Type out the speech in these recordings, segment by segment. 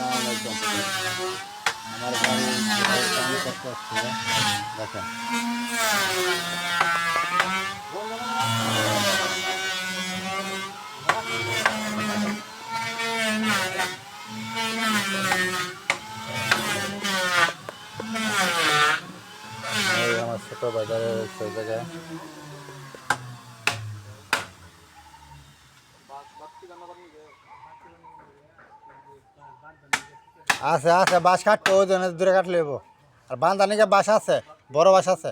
আসসালামু আলাইকুম। আমার বাড়ি কাম করতে আসছে, দেখেন। এই আমার ছোট বাজারে রয়েছে ওই জায়গায়। আছে আছে বাঁশ কাটতে ওই জন্য দূরে কাটলে হইব। আর বান্ধানিকে বাঁশ আছে, বড় বাঁশ আছে।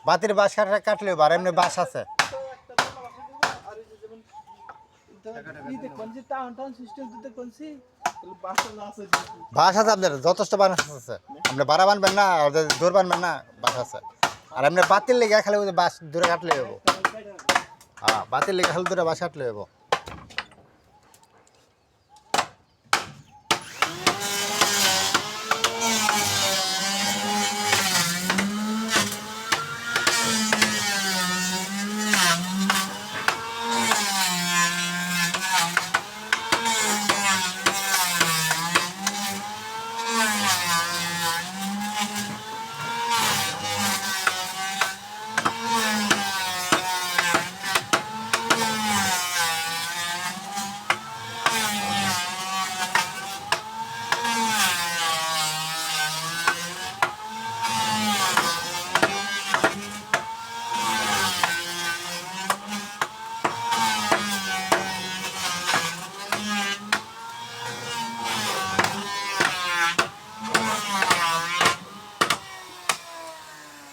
বাতির বাঁশ কাটলে হইব, আর এমনি বাঁশ আছে। বাঁশ আছে আপনার যথেষ্ট বাঁশ আছে। আপনি বাড়া বানবেন না, দূর বানবেন না, বাঁশ আছে। আর এমনি বাতির লেগে খালি ওই বাঁশ দূরে কাটলে হইব। হ্যাঁ, বাতির লেগে খালি দূরে বাঁশ কাটলে হইব।